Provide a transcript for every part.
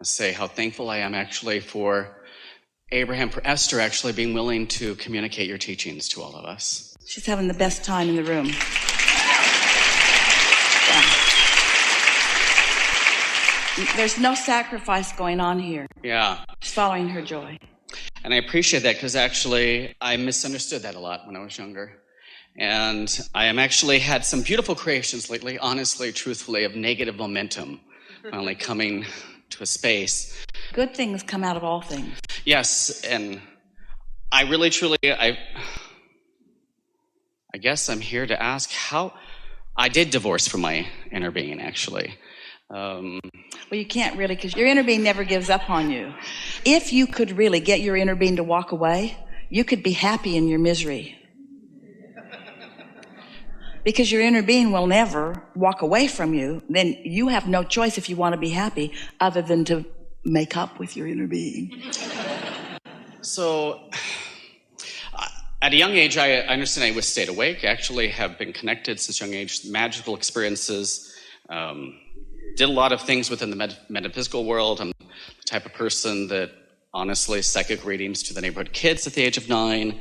say how thankful I am actually for Esther actually being willing to communicate your teachings to all of us. She's having the best time in the room. Yeah. There's no sacrifice going on here. Yeah. She's following her joy. And I appreciate that because actually I misunderstood that a lot when I was younger. And I am actually had some beautiful creations lately, honestly, truthfully, of negative momentum finally coming to a space. Good things come out of all things. Yes, and I really, truly, I guess I'm here to ask how I did divorce from my inner being, actually. Well, you can't really, because your inner being never gives up on you. If you could really get your inner being to walk away, you could be happy in your misery. Because your inner being will never walk away from you. Then you have no choice if you want to be happy other than to make up with your inner being. So, at a young age, I understand I was stayed awake. I actually have been connected since a young age, magical experiences. Did a lot of things within the metaphysical world. I'm the type of person that, honestly, psychic readings to the neighborhood kids at the age of 9.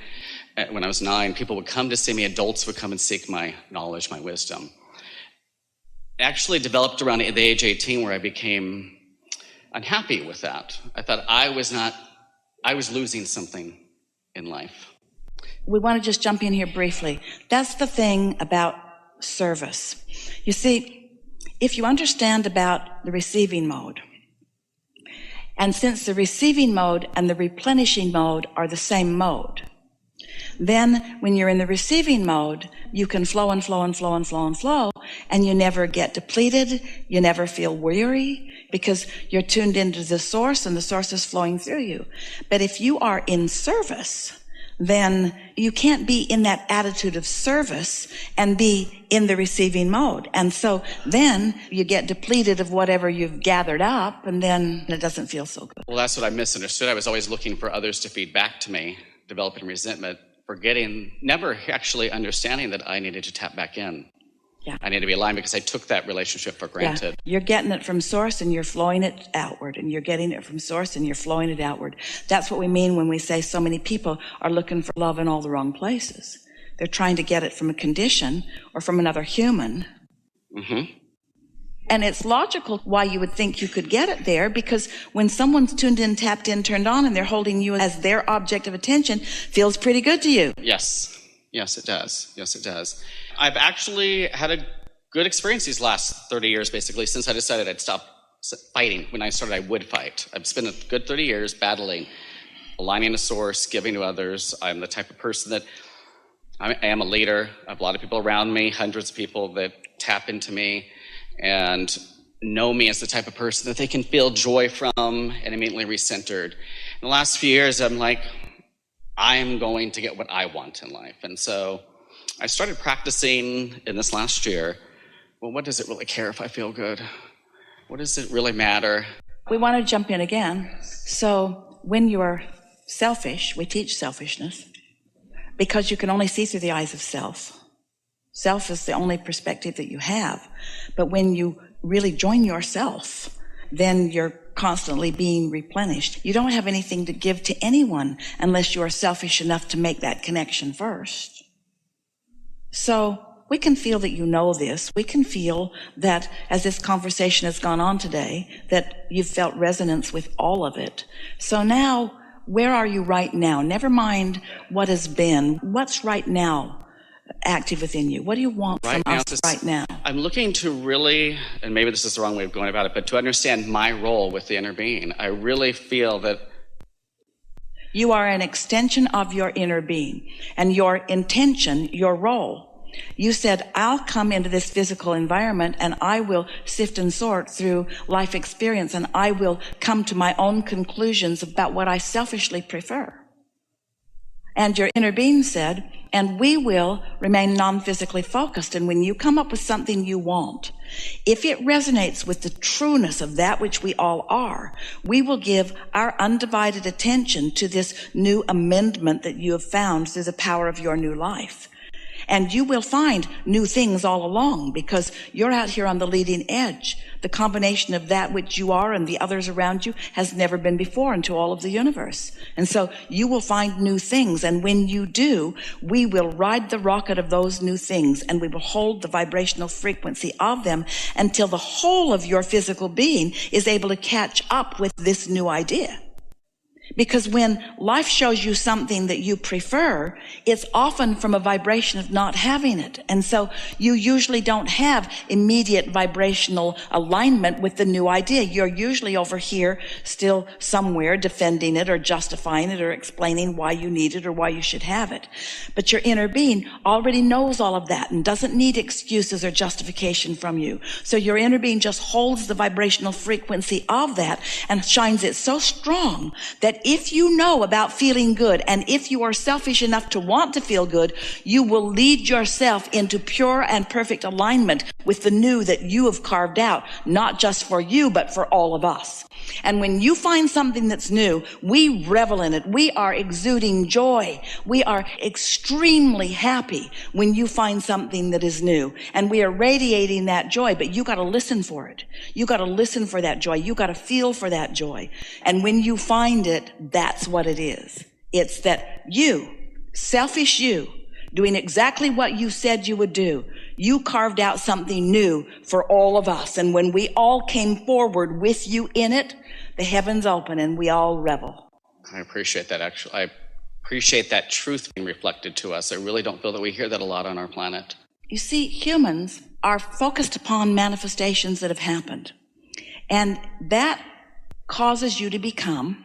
When I was 9, people would come to see me. Adults would come and seek my knowledge, my wisdom. It actually developed around the age 18 where I became unhappy with that. I thought I was losing something in life. We want to just jump in here briefly. That's the thing about service. You see, if you understand about the receiving mode, and since the receiving mode and the replenishing mode are the same mode, then when you're in the receiving mode, you can flow and flow and flow and flow and flow, and you never get depleted, you never feel weary, because you're tuned into the source and the source is flowing through you. But if you are in service, then you can't be in that attitude of service and be in the receiving mode. And so then you get depleted of whatever you've gathered up, and then it doesn't feel so good. Well, that's what I misunderstood. I was always looking for others to feed back to me, developing resentment, forgetting, never actually understanding that I needed to tap back in. Yeah. I need to be aligned because I took that relationship for granted. Yeah. You're getting it from source and you're flowing it outward, and you're getting it from source and you're flowing it outward. That's what we mean when we say so many people are looking for love in all the wrong places. They're trying to get it from a condition or from another human. Mm-hmm. And it's logical why you would think you could get it there, because when someone's tuned in, tapped in, turned on, and they're holding you as their object of attention, feels pretty good to you. Yes. Yes, it does. Yes, it does. I've actually had a good experience these last 30 years, basically, since I decided I'd stop fighting. When I started, I would fight. I've spent a good 30 years battling, aligning to source, giving to others. I'm the type of person that I am a leader. I have a lot of people around me, hundreds of people that tap into me and know me as the type of person that they can feel joy from and immediately recentered. In the last few years, I'm like, I'm going to get what I want in life. And so I started practicing in this last year. Well, what does it really care if I feel good? What does it really matter? We want to jump in again. So when you are selfish, we teach selfishness because you can only see through the eyes of self. Self is the only perspective that you have. But when you really join yourself, then you're constantly being replenished. You don't have anything to give to anyone unless you are selfish enough to make that connection first. So we can feel that you know this. We can feel that as this conversation has gone on today, that you've felt resonance with all of it. So now, where are you right now? Never mind what has been. What's right now active within you? What do you want from us right now? I'm looking to really, and maybe this is the wrong way of going about it, but to understand my role with the inner being. I really feel that you are an extension of your inner being, and your intention, your role. You said, I'll come into this physical environment and I will sift and sort through life experience, and I will come to my own conclusions about what I selfishly prefer. And your inner being said, and we will remain non-physically focused. And when you come up with something you want, if it resonates with the trueness of that which we all are, we will give our undivided attention to this new amendment that you have found through the power of your new life. And you will find new things all along because you're out here on the leading edge. The combination of that which you are and the others around you has never been before into all of the universe. And so you will find new things. And when you do, we will ride the rocket of those new things and we will hold the vibrational frequency of them until the whole of your physical being is able to catch up with this new idea. Because when life shows you something that you prefer, it's often from a vibration of not having it. And so you usually don't have immediate vibrational alignment with the new idea. You're usually over here still somewhere defending it or justifying it or explaining why you need it or why you should have it. But your inner being already knows all of that and doesn't need excuses or justification from you. So your inner being just holds the vibrational frequency of that and shines it so strong that if you know about feeling good and if you are selfish enough to want to feel good, you will lead yourself into pure and perfect alignment with the new that you have carved out, not just for you, but for all of us. And when you find something that's new, we revel in it. We are exuding joy. We are extremely happy when you find something that is new. And we are radiating that joy, but you got to listen for it. You got to listen for that joy. You got to feel for that joy. And when you find it, that's what it is. It's that you, selfish you, doing exactly what you said you would do. You carved out something new for all of us. And when we all came forward with you in it, the heavens open and we all revel. I appreciate that, actually. I appreciate that truth being reflected to us. I really don't feel that we hear that a lot on our planet. You see, humans are focused upon manifestations that have happened. And that causes you to become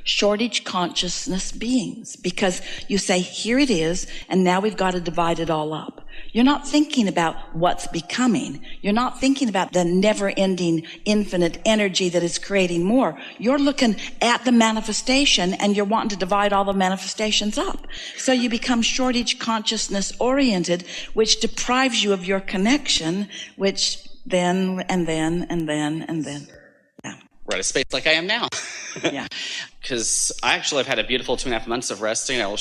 shortage consciousness beings, because you say, here it is, and now we've got to divide it all up. You're not thinking about what's becoming. You're not thinking about the never-ending infinite energy that is creating more. You're looking at the manifestation and you're wanting to divide all the manifestations up. So you become shortage consciousness oriented, which deprives you of your connection, which then and then and then and then. Yeah. We're at a space like I am now. Yeah. Because I actually have had a beautiful 2.5 months of resting. I will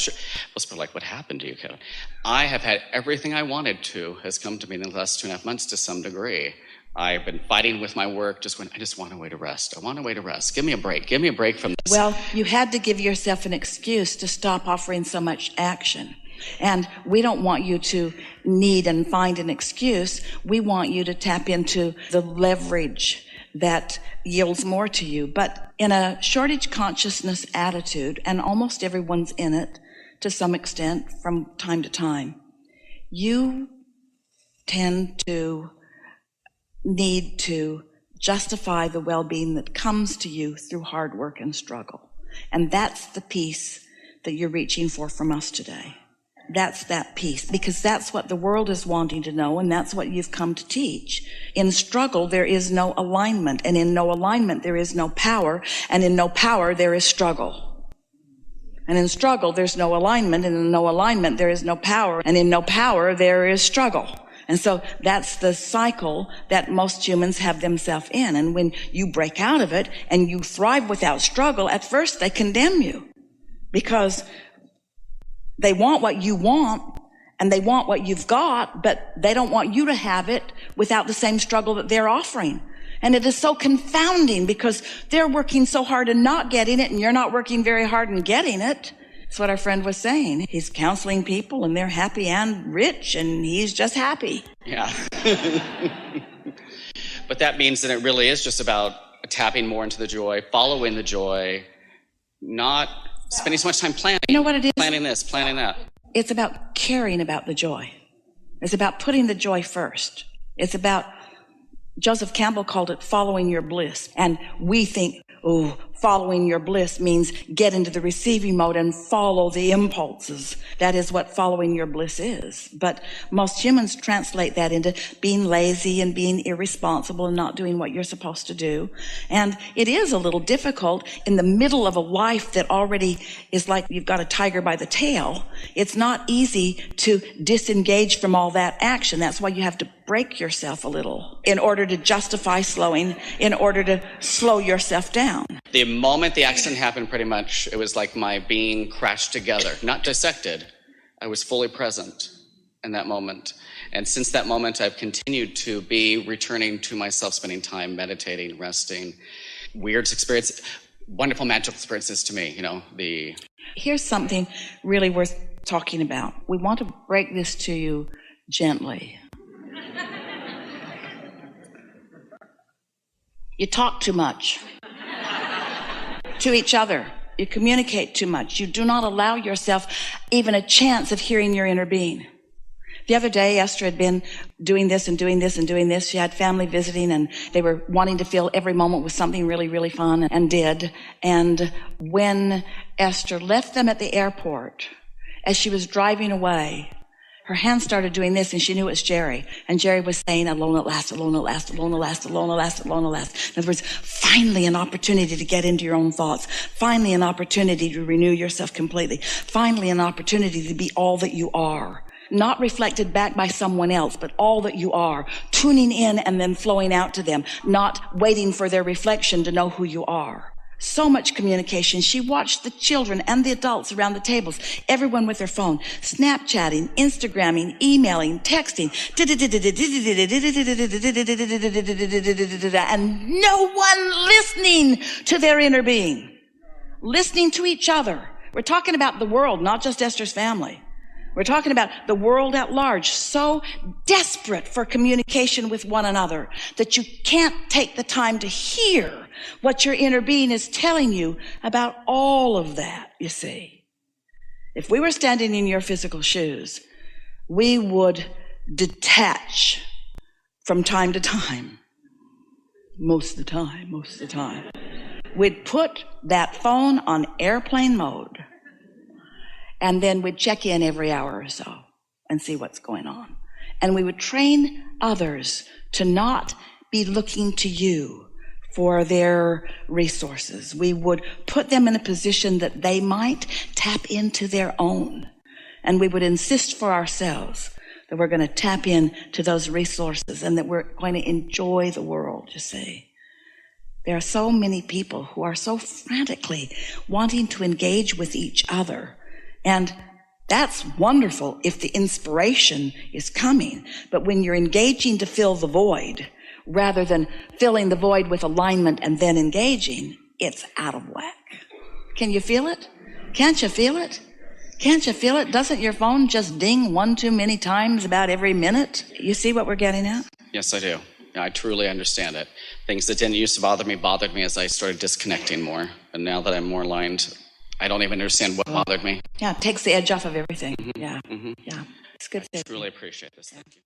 whisper, like, what happened to you, Kevin? I have had everything I wanted to has come to me in the last 2.5 months to some degree. I've been fighting with my work, just going, I just want a way to rest. I want a way to rest. Give me a break. Give me a break from this. Well, you had to give yourself an excuse to stop offering so much action. And we don't want you to need and find an excuse. We want you to tap into the leverage that yields more to you. But in a shortage consciousness attitude, and almost everyone's in it to some extent from time to time, you tend to need to justify the well-being that comes to you through hard work and struggle. And that's the peace that you're reaching for from us today. That's that peace, because that's what the world is wanting to know, and that's what you've come to teach. In struggle, there is no alignment, and in no alignment, there is no power, and in no power, there is struggle. And in struggle, there's no alignment, and in no alignment, there is no power, and in no power, there is struggle. And so that's the cycle that most humans have themselves in. And when you break out of it and you thrive without struggle, at first they condemn you because they want what you want and they want what you've got, but they don't want you to have it without the same struggle that they're offering. And it is so confounding because they're working so hard and not getting it, and you're not working very hard and getting it. That's what our friend was saying. He's counseling people and they're happy and rich and he's just happy. Yeah. But that means that it really is just about tapping more into the joy, following the joy, not spending so much time planning. You know what it is? Planning this, planning that. It's about caring about the joy. It's about putting the joy first. It's about, Joseph Campbell called it following your bliss. And we think, oh, following your bliss means get into the receiving mode and follow the impulses. That is what following your bliss is. But most humans translate that into being lazy and being irresponsible and not doing what you're supposed to do. And it is a little difficult in the middle of a life that already is like you've got a tiger by the tail. It's not easy to disengage from all that action. That's why you have to break yourself a little in order to justify slowing, in order to slow yourself down. The moment the accident happened, pretty much, it was like my being crashed together, not dissected. I was fully present. in that moment. And since that moment, I've continued to be returning to myself, spending time meditating, resting. Weird experience, wonderful magical experiences to me, Here's something really worth talking about. We want to break this to you gently. You talk too much to each other. You communicate too much. You do not allow yourself even a chance of hearing your inner being. The other day, Esther had been doing this and doing this and doing this. She had family visiting, and they were wanting to fill every moment with something really, really fun, and did. And when Esther left them at the airport, as she was driving away, her hand started doing this, and she knew it was Jerry. And Jerry was saying, alone at last, alone at last, alone at last, alone at last, alone at last. In other words, finally an opportunity to get into your own thoughts. Finally an opportunity to renew yourself completely. Finally an opportunity to be all that you are. Not reflected back by someone else, but all that you are. Tuning in and then flowing out to them. Not waiting for their reflection to know who you are. So much communication. She watched the children and the adults around the tables, everyone with their phone, Snapchatting, Instagramming, emailing, texting, and no one listening to their inner being, listening to each other. We're talking about the world, not just Esther's family. We're talking about the world at large, so desperate for communication with one another that you can't take the time to hear what your inner being is telling you about all of that, you see. If we were standing in your physical shoes, we would detach from time to time. Most of the time. We'd put that phone on airplane mode. And then we'd check in every hour or so and see what's going on. And we would train others to not be looking to you for their resources. We would put them in a position that they might tap into their own. And we would insist for ourselves that we're going to tap into those resources and that we're going to enjoy the world, you see. There are so many people who are so frantically wanting to engage with each other. And that's wonderful if the inspiration is coming. But when you're engaging to fill the void, rather than filling the void with alignment and then engaging, it's out of whack. Can you feel it? Can't you feel it? Can't you feel it? Doesn't your phone just ding one too many times about every minute? You see what we're getting at? Yes, I do. I truly understand it. Things that didn't used to bothered me as I started disconnecting more. And now that I'm more aligned, I don't even understand what bothered me. Yeah, it takes the edge off of everything. Yeah. Mm-hmm. Yeah. It's good. I truly appreciate this. Thank you.